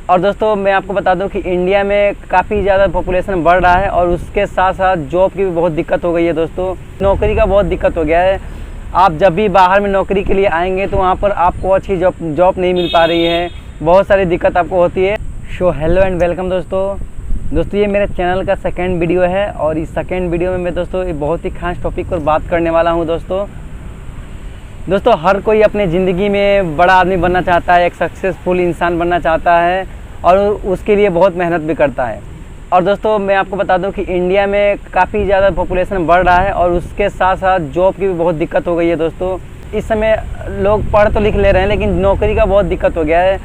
और दोस्तों मैं आपको बता दूं कि इंडिया में काफ़ी ज़्यादा पॉपुलेशन बढ़ रहा है और उसके साथ साथ जॉब की भी बहुत दिक्कत हो गई है। दोस्तों नौकरी का बहुत दिक्कत हो गया है। आप जब भी बाहर में नौकरी के लिए आएंगे तो वहाँ पर आपको अच्छी जॉब नहीं मिल पा रही है, बहुत सारी दिक्कत आपको होती है। सो हेलो एंड वेलकम दोस्तों ये मेरे चैनल का सेकेंड वीडियो है और इस सेकेंड वीडियो में मैं दोस्तों एक बहुत ही खास टॉपिक पर बात करने वाला हूँ। दोस्तों हर कोई अपने ज़िंदगी में बड़ा आदमी बनना चाहता है, एक सक्सेसफुल इंसान बनना चाहता है और उसके लिए बहुत मेहनत भी करता है। और दोस्तों मैं आपको बता दूं कि इंडिया में काफ़ी ज़्यादा पॉपुलेशन बढ़ रहा है और उसके साथ साथ जॉब की भी बहुत दिक्कत हो गई है। दोस्तों इस समय लोग पढ़ तो लिख ले रहे हैं लेकिन नौकरी का बहुत दिक्कत हो गया है।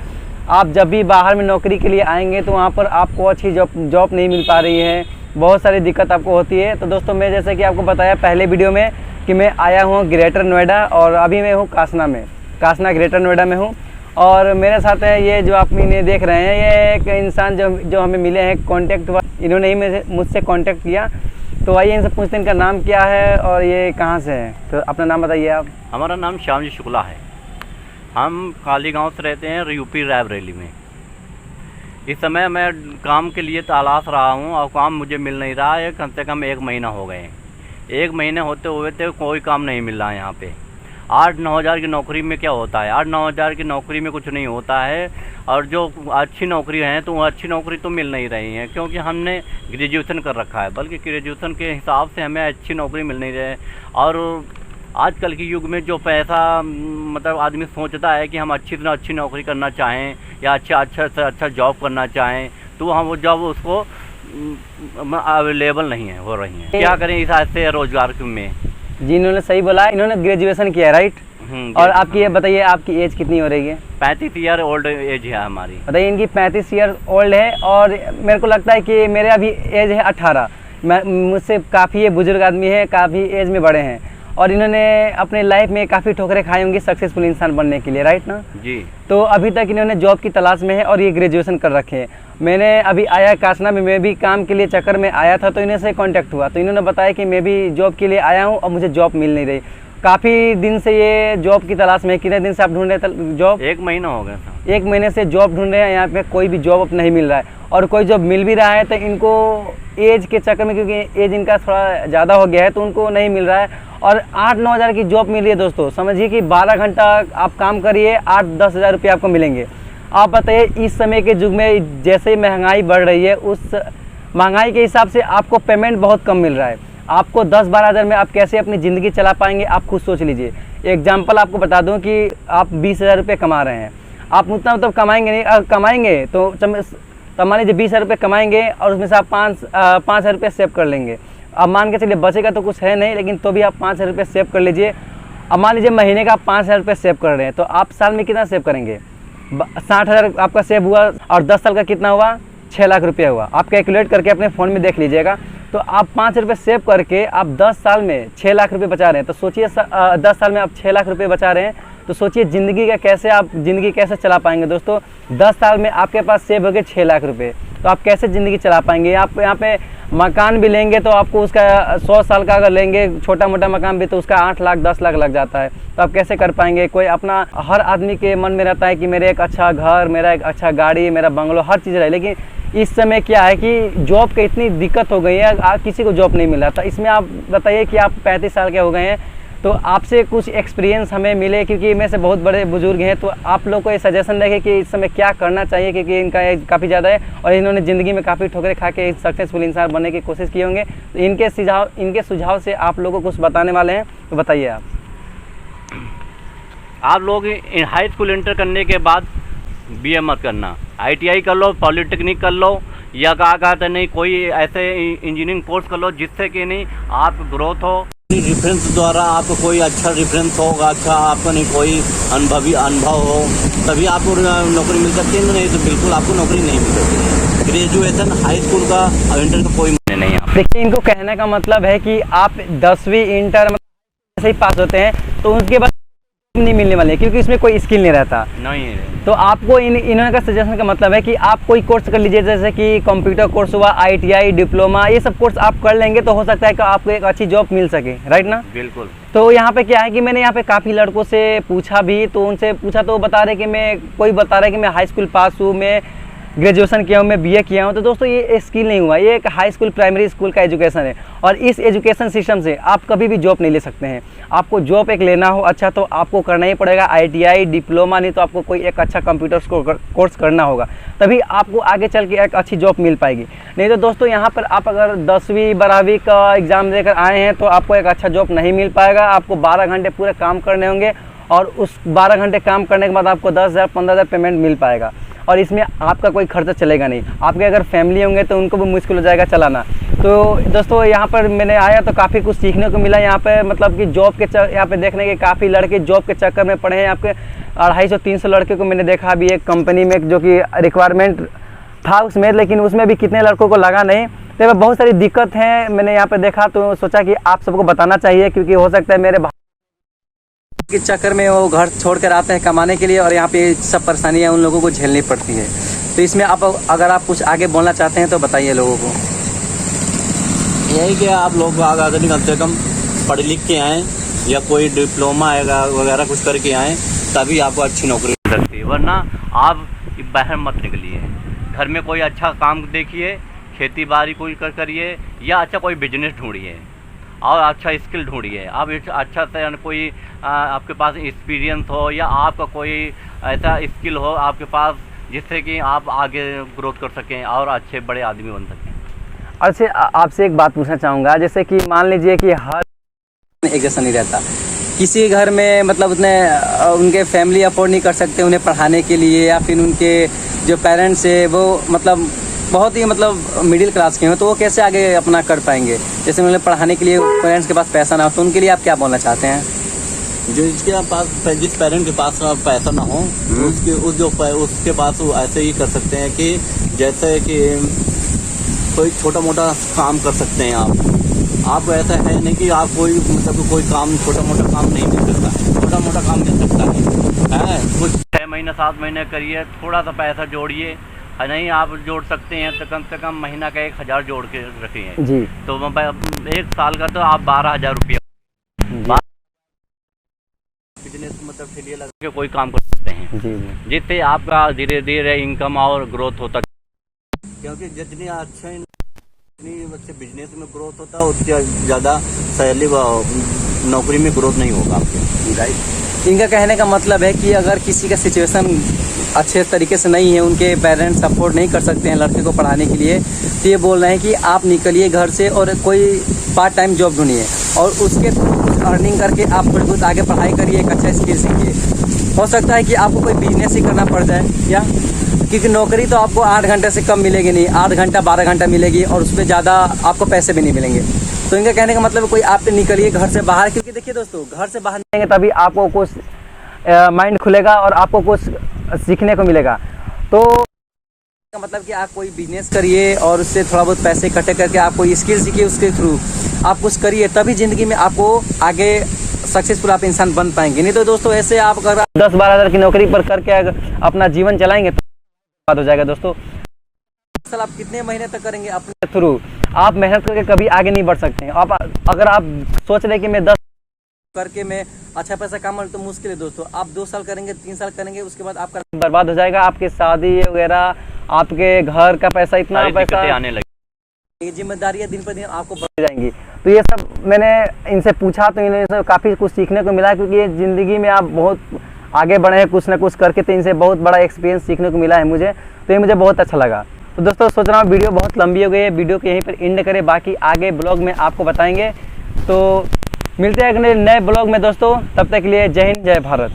आप जब भी बाहर में नौकरी के लिए आएंगे तो वहाँ पर आपको अच्छी जॉब नहीं मिल पा रही है, बहुत सारी दिक्कत आपको होती है। तो दोस्तों मैं जैसे कि आपको बताया पहले वीडियो में कि मैं आया हूँ ग्रेटर नोएडा और अभी मैं हूँ कासना ग्रेटर नोएडा में हूँ। और मेरे साथ है ये जो आप इन्हें देख रहे हैं, ये एक इंसान जो हमें मिले हैं, कांटेक्ट हुआ, इन्होंने ही मुझसे कांटेक्ट किया। तो आइए इनसे पूछते हैं इनका नाम क्या है और ये कहाँ से है। तो अपना नाम बताइए आप। हमारा नाम श्याम जी शुक्ला है। हम काली गांव से रहते हैं, यूपी रायबरेली में। इस समय मैं काम के लिए तलाश रहा हूँ और काम मुझे मिल नहीं रहा है। कम से कम 1 महीना हो गए। 1 महीने होते हुए तो कोई काम नहीं मिल रहा है यहाँ पे। 8-9 हज़ार की नौकरी में क्या होता है, 8-9 हज़ार की नौकरी में कुछ नहीं होता है। और जो अच्छी नौकरी है तो वो अच्छी नौकरी तो मिल नहीं रही है क्योंकि हमने ग्रेजुएशन कर रखा है, बल्कि ग्रेजुएशन के हिसाब से हमें अच्छी नौकरी मिल नहीं रही है। और आजकल के युग में जो पैसा मतलब आदमी सोचता है कि हम अच्छी नौकरी करना चाहें या अच्छा से अच्छा जॉब करना चाहें तो हम वो जॉब उसको अवेलेबल नहीं है हो रही है। क्या करें इस ऐसे रोजगार में। जी इन्होंने सही बोला, इन्होंने ग्रेजुएशन किया है राइट। और आपकी ये बताइए आपकी एज कितनी हो रही है। 35 ईयर ओल्ड एज है हमारी। बताइए इनकी 35 ईयर ओल्ड है और मेरे को लगता है कि मेरे अभी एज है 18। मुझसे काफ़ी ये बुजुर्ग आदमी है, काफ़ी एज में बड़े हैं और इन्होंने अपने लाइफ में काफ़ी ठोकरें खाई होंगी सक्सेसफुल इंसान बनने के लिए, राइट ना जी। तो अभी तक इन्होंने जॉब की तलाश में है और ये ग्रेजुएशन कर रखे हैं। मैंने अभी आया कासना में, मैं भी काम के लिए चक्कर में आया था तो इन्हीं से कांटेक्ट हुआ। तो इन्होंने बताया कि मैं भी जॉब के लिए आया हूँ और मुझे जॉब मिल नहीं रही। काफ़ी दिन से ये जॉब की तलाश में। कितने दिन से आप ढूंढ रहे थे जॉब? 1 महीना हो गया था। 1 महीने से जॉब ढूंढ रहे हैं, यहाँ पे कोई भी जॉब नहीं मिल रहा है। और कोई जॉब मिल भी रहा है तो इनको एज के चक्कर में, क्योंकि एज इनका थोड़ा ज़्यादा हो गया है तो उनको नहीं मिल रहा है। और 8-9 हज़ार की जॉब मिल रही है। दोस्तों समझिए कि 12 घंटा आप काम करिए, 8-10 हज़ार रुपये आपको मिलेंगे। आप बताइए इस समय के युग में जैसे महंगाई बढ़ रही है उस महंगाई के हिसाब से आपको पेमेंट बहुत कम मिल रहा है। आपको 10-12 हज़ार में आप कैसे अपनी ज़िंदगी चला पाएंगे, आप खुद सोच लीजिए। एग्जाम्पल आपको बता दूं कि आप 20 हज़ार रुपये कमा रहे हैं, आप उतना मतलब कमाएंगे नहीं, कमाएंगे तो मान लीजिए 20 हज़ार रुपये कमाएंगे और उसमें से आप 5 हज़ार रुपये सेव कर लेंगे। अब मान के चलिए बचेगा तो कुछ है नहीं, लेकिन तो भी आप 5 हज़ार रुपये सेव कर लीजिए। अब मान लीजिए महीने का आप 5 हज़ार रुपये सेव कर रहे हैं तो आप साल में कितना सेव करेंगे? 60 हज़ार आपका सेव हुआ और 10 साल का कितना हुआ? 6 लाख रुपया हुआ। आप कैलकुलेट करके अपने फ़ोन में देख लीजिएगा। तो आप 5 रुपये सेव करके आप 10 साल में 6 लाख रुपये बचा रहे हैं। तो सोचिए 10 साल में आप 6 लाख रुपये बचा रहे हैं तो सोचिए ज़िंदगी का कैसे आप ज़िंदगी कैसे चला पाएंगे। दोस्तों 10 साल में आपके पास सेव हो गए 6 लाख रुपये तो आप कैसे ज़िंदगी चला पाएंगे। आप यहाँ पे मकान भी लेंगे तो आपको उसका 100 साल का अगर लेंगे छोटा मोटा मकान भी तो उसका 8 लाख 10 लाख लग जाता है। तो आप कैसे कर पाएंगे। कोई अपना हर आदमी के मन में रहता है कि मेरे एक अच्छा घर, मेरा एक अच्छा गाड़ी, मेरा बंगलो, हर चीज़ रहे। लेकिन इस समय क्या है कि जॉब की इतनी दिक्कत हो गई है, किसी को जॉब नहीं मिल रहा था। इसमें आप बताइए कि आप 35 साल के हो गए हैं तो आपसे कुछ एक्सपीरियंस हमें मिले, क्योंकि में से बहुत बड़े बुजुर्ग हैं। तो आप लोग को ये सजेशन रहे कि इस समय क्या करना चाहिए, क्योंकि इनका एज काफ़ी ज़्यादा है और इन्होंने ज़िंदगी में काफ़ी ठोकरें खा के सक्सेसफुल इंसान बनने की कोशिश किए होंगे। तो इनके सुझाव से आप लोगों को कुछ बताने वाले हैं, तो बताइए आप लोग हाई स्कूल इंटर करने के बाद BA मत करना, ITI कर लो, पॉलिटेक्निक कर लो या कहा कहते नहीं कोई ऐसे इंजीनियरिंग कोर्स कर लो जिससे कि नहीं आप ग्रोथ हो। रेफरेंस द्वारा आपको कोई अच्छा रेफरेंस होगा, अच्छा आपको नहीं कोई अनुभव हो तभी आपको नौकरी मिल सकती है, नहीं तो बिल्कुल आपको नौकरी नहीं मिल सकती। ग्रेजुएशन हाई स्कूल का इंटर का कोई मायने नहीं है। देखिए इनको कहने का मतलब है कि आप 10वीं इंटर ऐसे ही पास होते हैं तो उसके बाद नहीं मिलने वाले, क्योंकि इसमें कोई स्किल नहीं रहता। नहीं है। तो आपको इन्होंने का सजेशन का मतलब है कि आप कोई कोर्स कर लीजिए, जैसे कि कंप्यूटर कोर्स हुआ, ITI, डिप्लोमा, ये सब कोर्स आप कर लेंगे तो हो सकता है कि आपको एक अच्छी जॉब मिल सके, राइट ना। बिल्कुल। तो यहाँ पे क्या है कि मैंने यहाँ पे काफ़ी लड़कों से पूछा भी, तो उनसे पूछा तो बता रहे कि मैं, कोई बता रहा है कि मैं हाई स्कूल पास हूँ, मैं ग्रेजुएशन किया हूँ, मैं बीए किया हूँ, तो दोस्तों ये स्किल नहीं हुआ, ये एक हाई स्कूल प्राइमरी स्कूल का एजुकेशन है। और इस एजुकेशन सिस्टम से आप कभी भी जॉब नहीं ले सकते हैं। आपको जॉब एक लेना हो अच्छा तो आपको करना ही पड़ेगा ITI डिप्लोमा, नहीं तो आपको कोई एक अच्छा कंप्यूटर कोर्स करना होगा, तभी आपको आगे चल के एक अच्छी जॉब मिल पाएगी। नहीं तो दोस्तों यहाँ पर आप अगर 10वीं 12वीं का एग्ज़ाम देकर आए हैं तो आपको एक अच्छा जॉब नहीं मिल पाएगा। आपको 12 घंटे पूरे काम करने होंगे और उस 12 घंटे काम करने के बाद आपको 10,000 15,000 पेमेंट मिल पाएगा, और इसमें आपका कोई खर्चा चलेगा नहीं। आपके अगर फैमिली होंगे तो उनको भी मुश्किल हो जाएगा चलाना। तो दोस्तों यहाँ पर मैंने आया तो काफ़ी कुछ सीखने को मिला। यहाँ पे मतलब कि जॉब के यहाँ पे देखने के काफ़ी लड़के जॉब के चक्कर में पड़े हैं। आपके 250-300 लड़के को मैंने देखा अभी एक कंपनी में, जो कि रिक्वायरमेंट था उसमें, लेकिन उसमें भी कितने लड़कों को लगा नहीं। तो बहुत सारी दिक्कत हैं मैंने यहाँ पर देखा, तो सोचा कि आप सबको बताना चाहिए, क्योंकि हो सकता है मेरे के चक्कर में वो घर छोड़कर आते हैं कमाने के लिए, और यहाँ पे सब परेशानियाँ उन लोगों को झेलनी पड़ती है। तो इसमें आप अगर आप कुछ आगे बोलना चाहते हैं तो बताइए लोगों को। यही कि आप लोग आगे कम से कम पढ़ लिख के आएँ या कोई डिप्लोमा वगैरह कुछ करके आएँ, तभी आपको अच्छी नौकरी मिल सकती है। वरना आप बाहर मत निकलिए, घर में कोई अच्छा काम देखिए, खेती बाड़ी कोई करिए, या अच्छा कोई बिजनेस ढूंढिए और अच्छा स्किल ढूंढिए। आप अच्छा से कोई आपके पास एक्सपीरियंस हो, या आपका कोई ऐसा स्किल हो आपके पास जिससे कि आप आगे ग्रोथ कर सकें और अच्छे बड़े आदमी बन सकें। अच्छा, आपसे एक बात पूछना चाहूँगा, जैसे कि मान लीजिए कि हर एक जैसा नहीं रहता, किसी घर में मतलब उतने उनके फैमिली अफोर्ड नहीं कर सकते उन्हें पढ़ाने के लिए, या फिर उनके जो पेरेंट्स है वो मतलब बहुत ही मतलब मिडिल क्लास के हो, तो वो कैसे आगे अपना कर पाएंगे? जैसे उन्हें पढ़ाने के लिए पेरेंट्स के पास पैसा ना हो, तो उनके लिए आप क्या बोलना चाहते हैं? जिस पेरेंट के पास पैसा ना हो, उसके पास वो ऐसे ही कर सकते हैं कि जैसे कि कोई छोटा मोटा काम कर सकते हैं आप ऐसा है नहीं कि आप कोई काम छोटा मोटा काम नहीं मिल सकता, छोटा मोटा काम मिल सकता है। कुछ 6 महीने 7 महीने करिए, थोड़ा सा पैसा जोड़िए, नहीं आप जोड़ सकते हैं तो कम से कम महीना का 1,000 जोड़ के रखिए जी। तो 1 साल का तो आप 12,000 रुपया बिजनेस मतलब ठेलिया लगा के कोई काम कर सकते हैं जी, जिससे आपका धीरे धीरे इनकम और ग्रोथ होता, क्योंकि जितनी अच्छे बिजनेस में ग्रोथ होता है उससे ज़्यादा सैलरी नौकरी में ग्रोथ नहीं होगा आपके। राइट। इनका कहने का मतलब है कि अगर किसी का सिचुएशन अच्छे तरीके से नहीं है, उनके पेरेंट्स सपोर्ट नहीं कर सकते हैं लड़के को पढ़ाने के लिए, तो ये बोल रहे हैं कि आप निकलिए घर से और कोई पार्ट टाइम जॉब ढूंढिए और उसके थ्रू अर्निंग करके आप थोड़ी बहुत आगे पढ़ाई करिए, एक अच्छा स्किल सीखिए। हो सकता है कि आपको कोई बिजनेस ही करना पड़ जाए, या क्योंकि नौकरी तो आपको 8 घंटे से कम मिलेगी नहीं, 8 घंटा 12 घंटा मिलेगी और उस पर ज़्यादा आपको पैसे भी नहीं मिलेंगे। तो इनका कहने का मतलब कोई आप निकलिए घर से बाहर, क्योंकि देखिए दोस्तों, घर से बाहर निकलेंगे तभी आपको कुछ माइंड खुलेगा और आपको कुछ सीखने को मिलेगा। तो मतलब कि आप कोई बिजनेस करिए और उससे थोड़ा बहुत पैसे इकट्ठे करके आप कोई स्किल सीखिए, उसके थ्रू आप कुछ करिए, तभी ज़िंदगी में आपको आगे सक्सेसफुल आप इंसान बन पाएंगे। नहीं तो दोस्तों ऐसे आप अगर 10-12 हज़ार की नौकरी पर करके अपना जीवन चलाएंगे तो बात हो जाएगा। दोस्तों असल आप कितने महीने तक करेंगे अपने थ्रू, आप मेहनत करके कभी आगे नहीं बढ़ सकते हैं। आप अगर आप सोच रहे कि मैं 10 करके मैं अच्छा पैसा कमा, तो मुश्किल है दोस्तों। आप 2 साल करेंगे, 3 साल करेंगे, उसके बाद आपका बर्बाद हो जाएगा। आपकी शादी वगैरह, आपके घर का पैसा, इतना पैसा आने लगे, ये जिम्मेदारियाँ दिन पर दिन आपको बढ़ जाएंगी। तो ये सब मैंने इनसे पूछा तो इन्हें काफ़ी कुछ सीखने को मिला, क्योंकि ये ज़िंदगी में आप बहुत आगे बढ़े हैं कुछ ना कुछ करके, तो इनसे बहुत बड़ा एक्सपीरियंस सीखने को मिला है मुझे, तो ये मुझे बहुत अच्छा लगा। तो दोस्तों सोच रहा हूँ वीडियो बहुत लंबी हो गई है, वीडियो को यहीं पर एंड करें, बाकी आगे ब्लॉग में आपको बताएंगे। तो मिलते हैं एक नए ब्लॉग में दोस्तों, तब तक के लिए जय हिंद जय भारत।